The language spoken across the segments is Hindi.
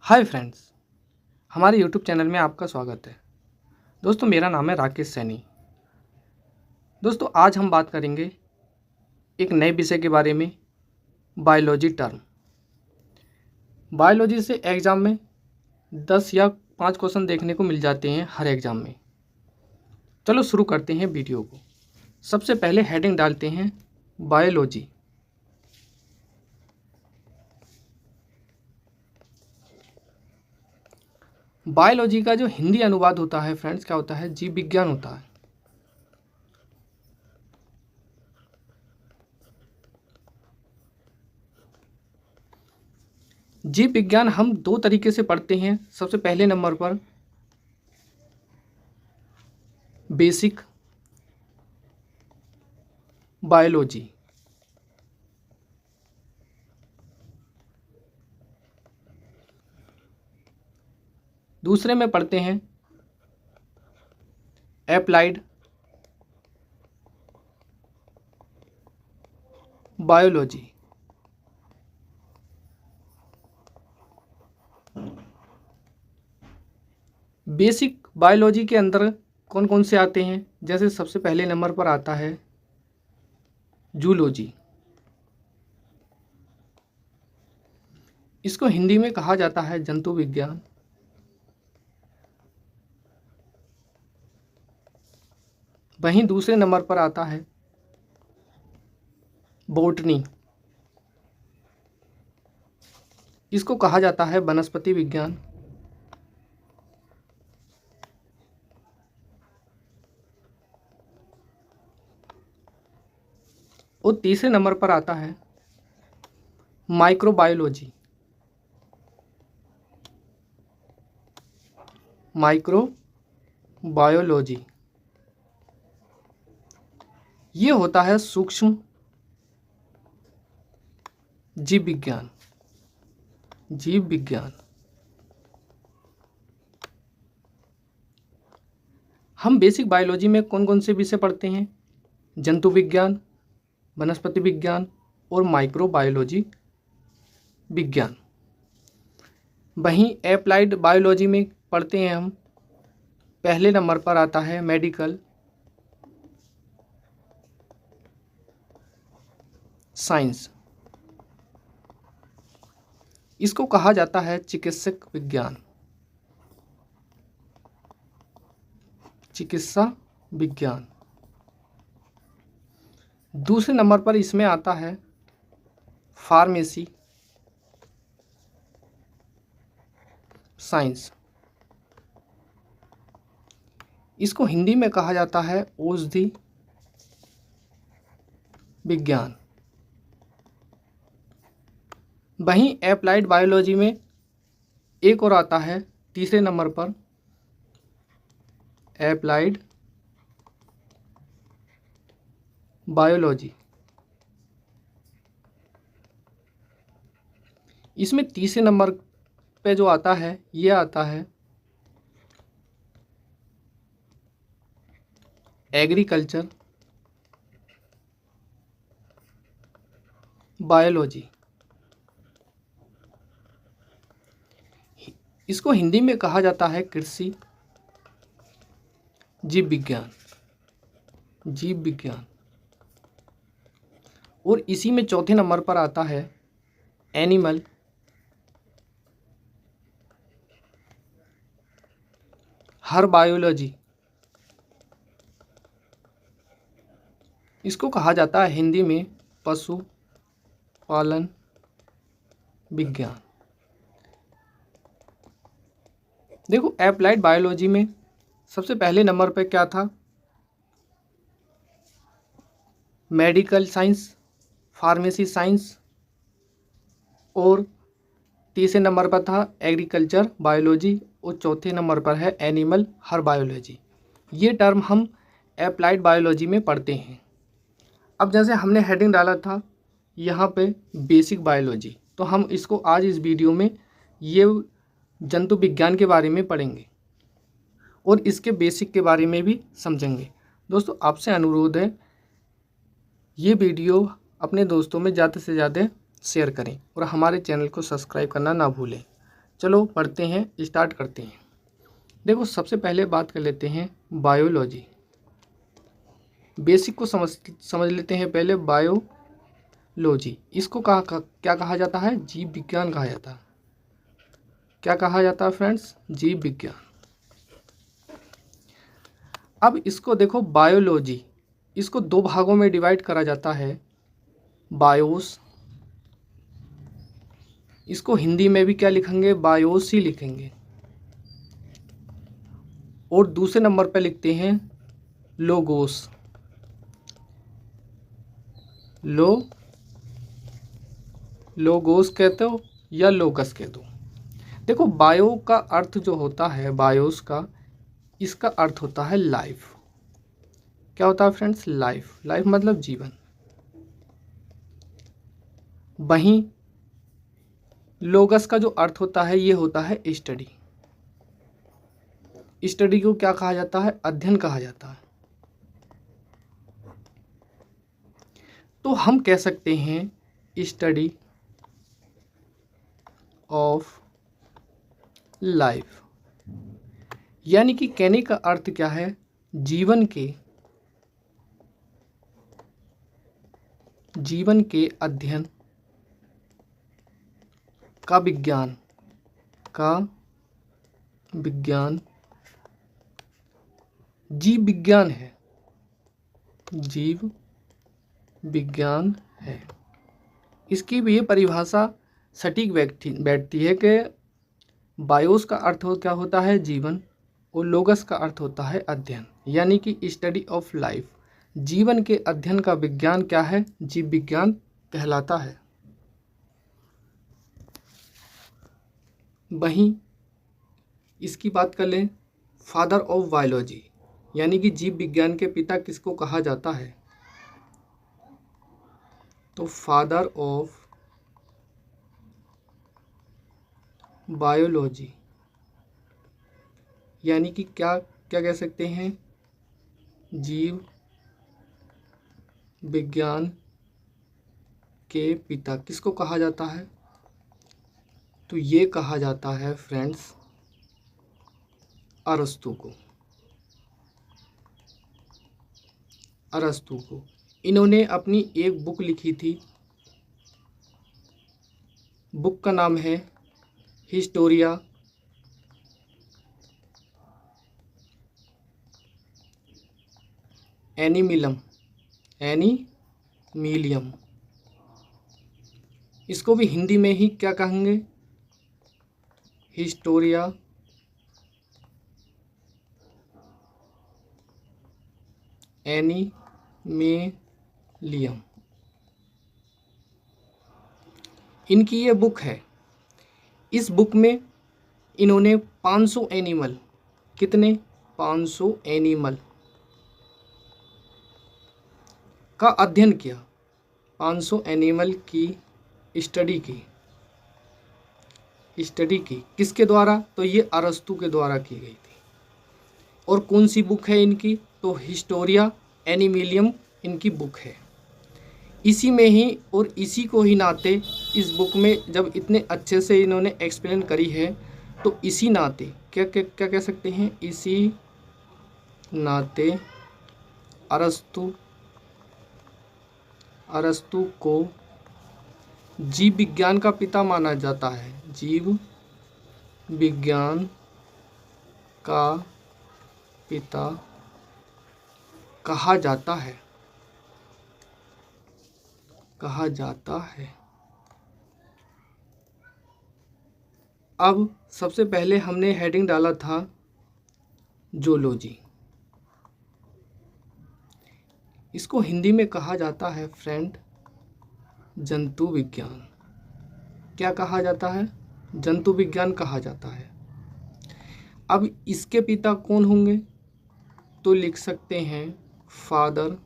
हाय फ्रेंड्स, हमारे यूट्यूब चैनल में आपका स्वागत है। दोस्तों, मेरा नाम है राकेश सैनी। दोस्तों, आज हम बात करेंगे एक नए विषय के बारे में, बायोलॉजी टर्म। बायोलॉजी से एग्ज़ाम में 10 या 5 क्वेश्चन देखने को मिल जाते हैं हर एग्ज़ाम में। चलो शुरू करते हैं वीडियो को। सबसे पहले हेडिंग डालते हैं बायोलॉजी। बायोलॉजी का जो हिंदी अनुवाद होता है फ्रेंड्स, क्या होता है? जीव विज्ञान होता है। जीव विज्ञान हम दो तरीके से पढ़ते हैं। सबसे पहले नंबर पर बेसिक बायोलॉजी, दूसरे में पढ़ते हैं एप्लाइड बायोलॉजी। बेसिक बायोलॉजी के अंदर कौन कौन से आते हैं? जैसे सबसे पहले नंबर पर आता है जूलॉजी। इसको हिंदी में कहा जाता है जंतु विज्ञान। वहीं दूसरे नंबर पर आता है बॉटनी। इसको कहा जाता है वनस्पति विज्ञान। और तीसरे नंबर पर आता है माइक्रोबायोलॉजी। माइक्रोबायोलॉजी ये होता है सूक्ष्म जीव विज्ञान। जीव विज्ञान हम बेसिक बायोलॉजी में कौन कौन से विषय पढ़ते हैं? जंतु विज्ञान, वनस्पति विज्ञान और माइक्रोबायोलॉजी विज्ञान। वहीं एप्लाइड बायोलॉजी में पढ़ते हैं हम, पहले नंबर पर आता है मेडिकल साइंस। इसको कहा जाता है चिकित्सक विज्ञान, चिकित्सा विज्ञान। दूसरे नंबर पर इसमें आता है फार्मेसी साइंस। इसको हिंदी में कहा जाता है औषधि विज्ञान। वहीं एप्लाइड बायोलॉजी में एक और आता है तीसरे नंबर पर, एप्लाइड बायोलॉजी। इसमें तीसरे नंबर पे जो आता है ये आता है एग्रीकल्चर बायोलॉजी। इसको हिंदी में कहा जाता है कृषि जीव विज्ञान। जीव विज्ञान। और इसी में चौथे नंबर पर आता है एनिमल हर्बायोलॉजी। इसको कहा जाता है हिंदी में पशु पालन विज्ञान। देखो, एप्लाइड बायोलॉजी में सबसे पहले नंबर पे क्या था? Medical science, pharmacy science. और तीसरे नंबर पर था एग्रीकल्चर बायोलॉजी। और चौथे नंबर पर है एनिमल हर्बायोलॉजी। ये टर्म हम एप्लाइड बायोलॉजी में पढ़ते हैं। अब जैसे हमने हेडिंग डाला था यहाँ पे बेसिक बायोलॉजी, तो हम इसको आज इस वीडियो में ये जंतु विज्ञान के बारे में पढ़ेंगे और इसके बेसिक के बारे में भी समझेंगे। दोस्तों, आपसे अनुरोध है ये वीडियो अपने दोस्तों में ज़्यादा से ज़्यादा शेयर करें और हमारे चैनल को सब्सक्राइब करना ना भूलें, चलो पढ़ते हैं, स्टार्ट करते हैं। देखो सबसे पहले बात कर लेते हैं बायोलॉजी। बेसिक को समझ लेते हैं पहले। बायोलॉजी इसको क्या कहा जाता है? जीव विज्ञान कहा जाता है। क्या कहा जाता है फ्रेंड्स? जीव विज्ञान। अब इसको देखो, बायोलॉजी इसको दो भागों में डिवाइड करा जाता है। बायोस, इसको हिंदी में भी क्या लिखेंगे? बायोस ही लिखेंगे। और दूसरे नंबर पे लिखते हैं लोगोस। लोगोस कहते हो या लोगस कह दो। देखो बायो का अर्थ जो होता है, बायोस का, इसका अर्थ होता है लाइफ। क्या होता है फ्रेंड्स? लाइफ। लाइफ मतलब जीवन। वहीं लोगस का जो अर्थ होता है, ये होता है स्टडी। स्टडी को क्या कहा जाता है? अध्ययन कहा जाता है। तो हम कह सकते हैं स्टडी ऑफ लाइफ, यानी कि कहने का अर्थ क्या है? जीवन अध्ययन का विज्ञान जीव विज्ञान है। जीव विज्ञान है। इसकी भी ये परिभाषा सटीक बैठती है कि बायोस का अर्थ क्या होता है? जीवन, और लोगस का अर्थ होता है अध्ययन, यानी कि स्टडी ऑफ लाइफ। जीवन के अध्ययन का विज्ञान क्या है? जीव विज्ञान कहलाता है। वहीं इसकी बात कर लें, फादर ऑफ बायोलॉजी, यानी कि जीव विज्ञान के पिता किसको कहा जाता है? तो फादर ऑफ बायोलॉजी, यानी कि क्या कह सकते हैं? जीव विज्ञान के पिता किसको कहा जाता है? तो ये कहा जाता है फ्रेंड्स अरस्तु को। अरस्तु को। इन्होंने अपनी एक बुक लिखी थी। बुक का नाम है हिस्टोरिया एनिमिलियम। इसको भी हिंदी में ही क्या कहेंगे? हिस्टोरिया एनिमिलियम। इनकी ये बुक है। इस बुक में इन्होंने 500 एनिमल, कितने? 500 एनिमल का अध्ययन किया। 500 एनिमल की स्टडी की किसके द्वारा? तो ये अरस्तु के द्वारा की गई थी। और कौन सी बुक है इनकी? तो हिस्टोरिया एनिमिलियम इनकी बुक है। इसी में ही और इसी को ही नाते इस बुक में जब इतने अच्छे से इन्होंने एक्सप्लेन करी है, तो इसी नाते क्या कह सकते हैं? इसी नाते अरस्तु को जीव विज्ञान का पिता माना जाता है। जीव विज्ञान का पिता कहा जाता है। अब सबसे पहले हमने हेडिंग डाला था जूलॉजी। इसको हिंदी में कहा जाता है फ्रेंड जंतु विज्ञान। क्या कहा जाता है? जंतु विज्ञान कहा जाता है। अब इसके पिता कौन होंगे? तो लिख सकते हैं फादर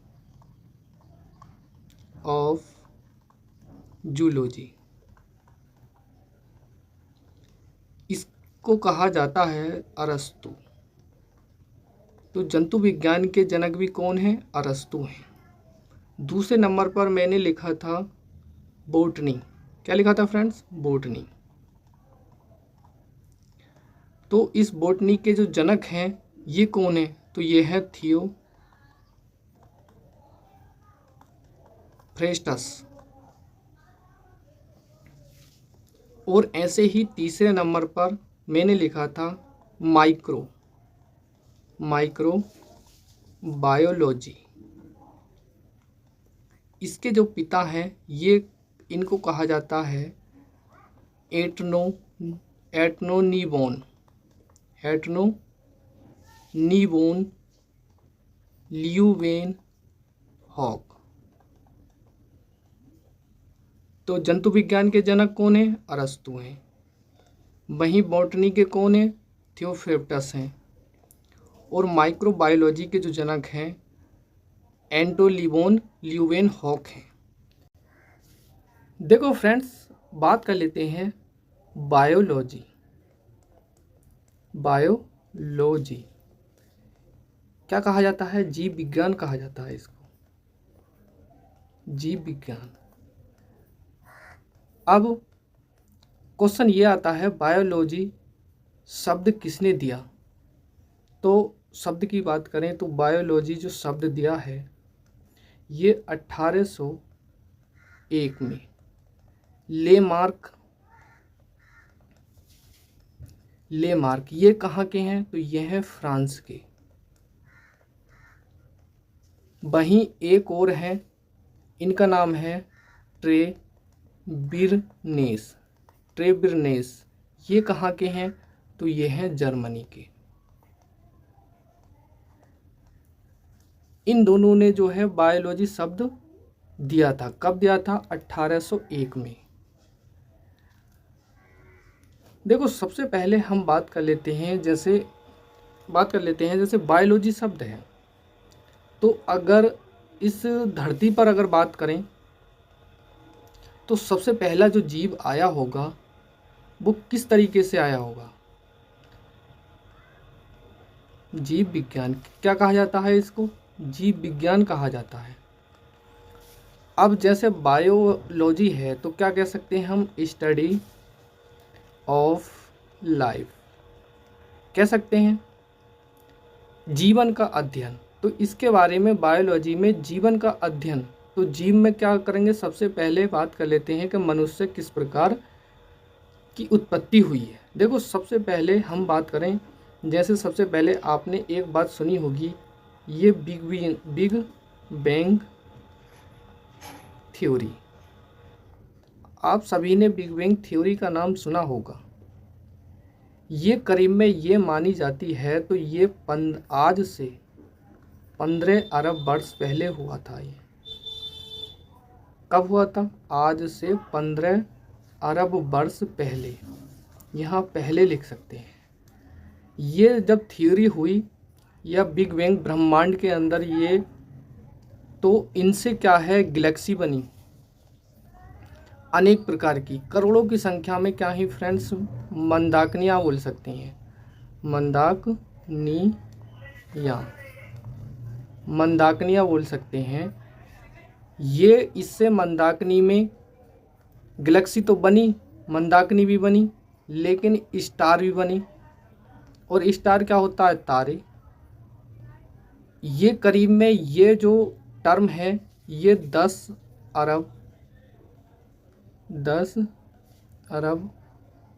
ऑफ जूलॉजी। इसको कहा जाता है अरस्तु। तो जंतु विज्ञान के जनक भी कौन हैं? अरस्तु हैं। दूसरे नंबर पर मैंने लिखा था बॉटनी। क्या लिखा था फ्रेंड्स? बॉटनी। तो इस बॉटनी के जो जनक हैं ये कौन है? तो ये है थियोफ्रेस्टस। और ऐसे ही तीसरे नंबर पर मैंने लिखा था माइक्रोबायोलॉजी। इसके जो पिता हैं ये इनको कहा जाता है एटनोनीबोन ल्यूवेनहॉक। तो जंतु विज्ञान के जनक कौन है? अरस्तु हैं। वहीं बॉटनी के कौन है? थियोफ्रेस्टस हैं। और माइक्रोबायोलॉजी के जो जनक हैं एंटोनियन ल्यूवेनहॉक हैं। देखो फ्रेंड्स, बात कर लेते हैं बायोलॉजी। क्या कहा जाता है? जीव विज्ञान कहा जाता है इसको, जीव विज्ञान। अब क्वेश्चन ये आता है बायोलॉजी शब्द किसने दिया? तो शब्द की बात करें तो बायोलॉजी जो शब्द दिया है ये 1801 में लेमार्क ये कहाँ के हैं? तो ये हैं फ्रांस के। वहीं एक और हैं, इनका नाम है ट्रेबिरनेस। ये कहाँ के हैं? तो ये हैं जर्मनी के। इन दोनों ने जो है बायोलॉजी शब्द दिया था। कब दिया था? 1801 में। देखो सबसे पहले हम बात कर लेते हैं जैसे बायोलॉजी शब्द है, तो अगर इस धरती पर अगर बात करें तो सबसे पहला जो जीव आया होगा वो किस तरीके से आया होगा? जीव विज्ञान। क्या कहा जाता है इसको? जीव विज्ञान कहा जाता है। अब जैसे बायोलॉजी है तो क्या कह सकते हैं हम? स्टडी ऑफ लाइफ कह सकते हैं, जीवन का अध्ययन। तो इसके बारे में बायोलॉजी में जीवन का अध्ययन। तो जीव में क्या करेंगे? सबसे पहले बात कर लेते हैं कि मनुष्य किस प्रकार की उत्पत्ति हुई है। देखो सबसे पहले हम बात करें, जैसे सबसे पहले आपने एक बात सुनी होगी, ये बिग बैंग थ्योरी। आप सभी ने बिग बैंग थ्योरी का नाम सुना होगा। ये करीब में ये मानी जाती है, तो ये आज से 15 अरब वर्ष पहले हुआ था। ये कब हुआ था? आज से 15 अरब वर्ष पहले। यहाँ पहले लिख सकते हैं। ये जब थ्योरी हुई या बिग बैंग ब्रह्मांड के अंदर ये, तो इनसे क्या है? गैलेक्सी बनी अनेक प्रकार की, करोड़ों की संख्या में। क्या ही फ्रेंड्स? मंदाकिनियाँ बोल सकते हैं, मंदाकिनियाँ बोल सकते हैं। ये इससे मंदाकिनी में गैलेक्सी तो बनी, मंदाकिनी भी बनी, लेकिन स्टार भी बनी। और स्टार क्या होता है? तारे। ये करीब में ये जो टर्म है ये 10 अरब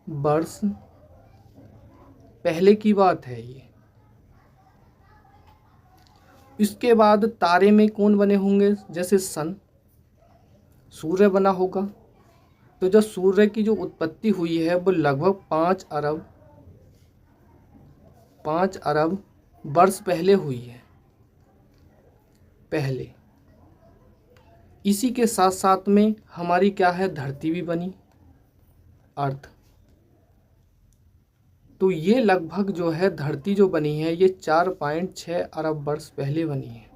वर्ष पहले की बात है ये। इसके बाद तारे में कौन बने होंगे? जैसे सन, सूर्य बना होगा। तो जो सूर्य की जो उत्पत्ति हुई है वो लगभग 5 अरब वर्ष पहले हुई है। पहले इसी के साथ साथ में हमारी क्या है? धरती भी बनी, अर्थ। तो ये लगभग जो है धरती जो बनी है ये 4.6 अरब वर्ष पहले बनी है,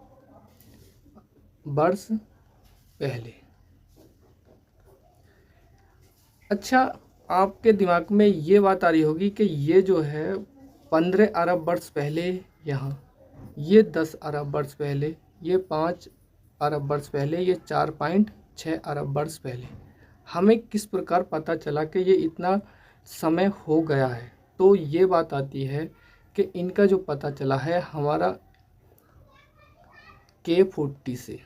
वर्ष पहले। अच्छा, आपके दिमाग में ये बात आ रही होगी कि ये जो है 15 अरब वर्ष पहले यहाँ, ये 10 अरब वर्ष पहले, ये 5 अरब वर्ष पहले, ये 4.6 अरब वर्ष पहले। हमें किस प्रकार पता चला कि ये इतना समय हो गया है? तो ये बात आती है कि इनका जो पता चला है हमारा K40 से,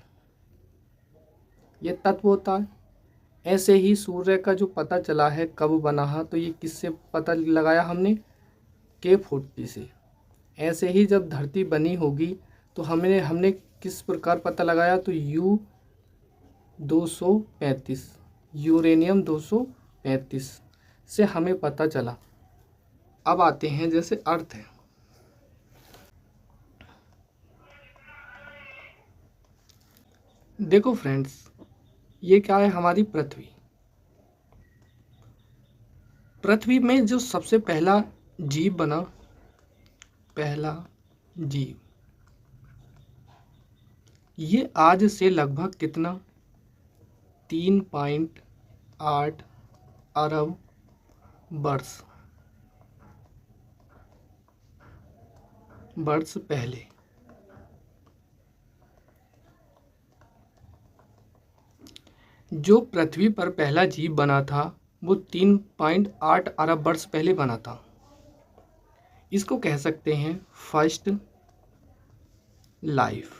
ये तत्व होता है। ऐसे ही सूर्य का जो पता चला है कब बना है, तो ये किससे पता लगाया हमने? K40 से। ऐसे ही जब धरती बनी होगी तो हमने किस प्रकार पता लगाया? तो U-235, यूरेनियम 235 से हमें पता चला। अब आते हैं जैसे अर्थ है, देखो फ्रेंड्स, ये क्या है? हमारी पृथ्वी। पृथ्वी में जो सबसे पहला जीव बना, पहला जीव, ये आज से लगभग कितना? 3.8 अरब वर्ष पहले। जो पृथ्वी पर पहला जीव बना था वो 3.8 अरब वर्ष पहले बना था। इसको कह सकते हैं फर्स्ट लाइफ।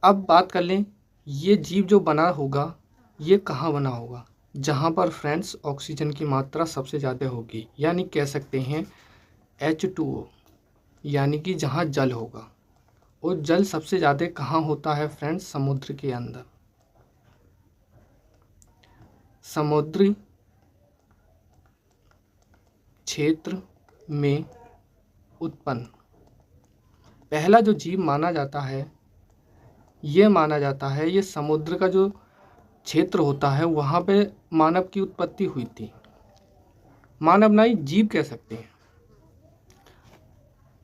अब बात कर लें, ये जीव जो बना होगा ये कहाँ बना होगा? जहाँ पर फ्रेंड्स ऑक्सीजन की मात्रा सबसे ज़्यादा होगी, यानी कह सकते हैं H2O, यानी कि जहाँ जल होगा। और जल सबसे ज़्यादा कहाँ होता है फ्रेंड्स? समुद्र के अंदर। समुद्री क्षेत्र में उत्पन्न पहला जो जीव माना जाता है, ये माना जाता है ये समुद्र का जो क्षेत्र होता है वहाँ पे मानव की उत्पत्ति हुई थी। मानव नहीं, जीव कह सकते हैं।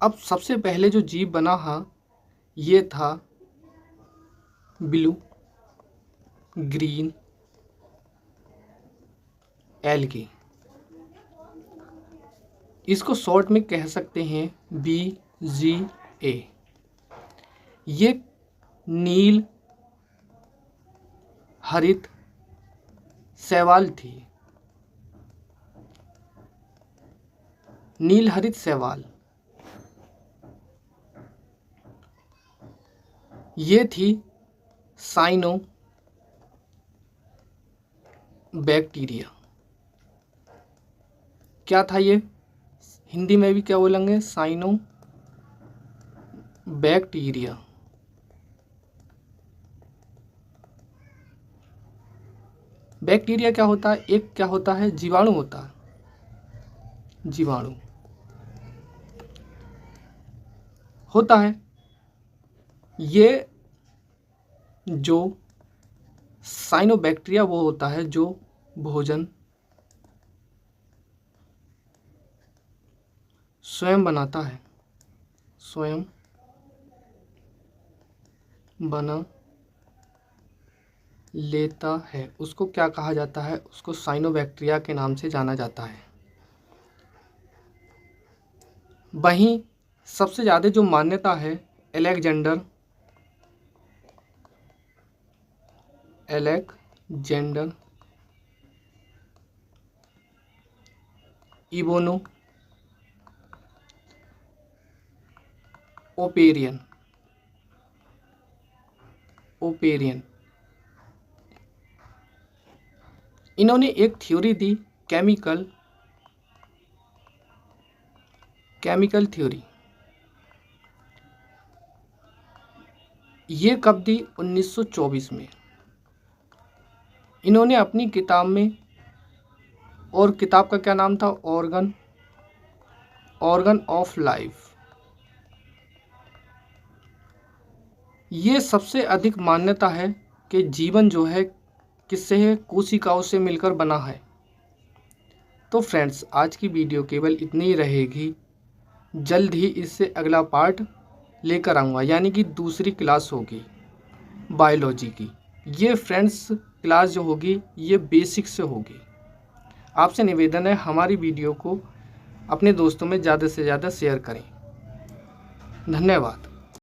अब सबसे पहले जो जीव बना है ये था ब्लू ग्रीन एल्गी। इसको शॉर्ट में कह सकते हैं BGA। ये नील हरित शैवाल थी। नील हरित शैवाल ये थी साइनो बैक्टीरिया। क्या था ये? हिंदी में भी क्या बोलेंगे? Cyano bacteria. बैक्टीरिया क्या होता है? एक क्या होता है? जीवाणु होता है। जीवाणु होता है। ये जो साइनोबैक्टीरिया वो होता है जो भोजन स्वयं बनाता है, स्वयं बना लेता है। उसको क्या कहा जाता है? उसको साइनोबैक्टीरिया के नाम से जाना जाता है। वहीं सबसे ज़्यादा जो मान्यता है अलेक्जेंडर इबोनो ओपेरियन इन्होंने एक थ्योरी दी, केमिकल थ्योरी। ये कब दी? 1924 में। इन्होंने अपनी किताब में, और किताब का क्या नाम था? Organ of life. ये सबसे अधिक मान्यता है कि जीवन जो है किससे है? कोशिकाओं से मिलकर बना है। तो फ्रेंड्स, आज की वीडियो केवल इतनी ही रहेगी। जल्द ही इससे अगला पार्ट लेकर आऊँगा, यानी कि दूसरी क्लास होगी बायोलॉजी की। ये फ्रेंड्स क्लास जो होगी ये बेसिक से होगी। आपसे निवेदन है हमारी वीडियो को अपने दोस्तों में ज़्यादा से ज़्यादा शेयर करें। धन्यवाद।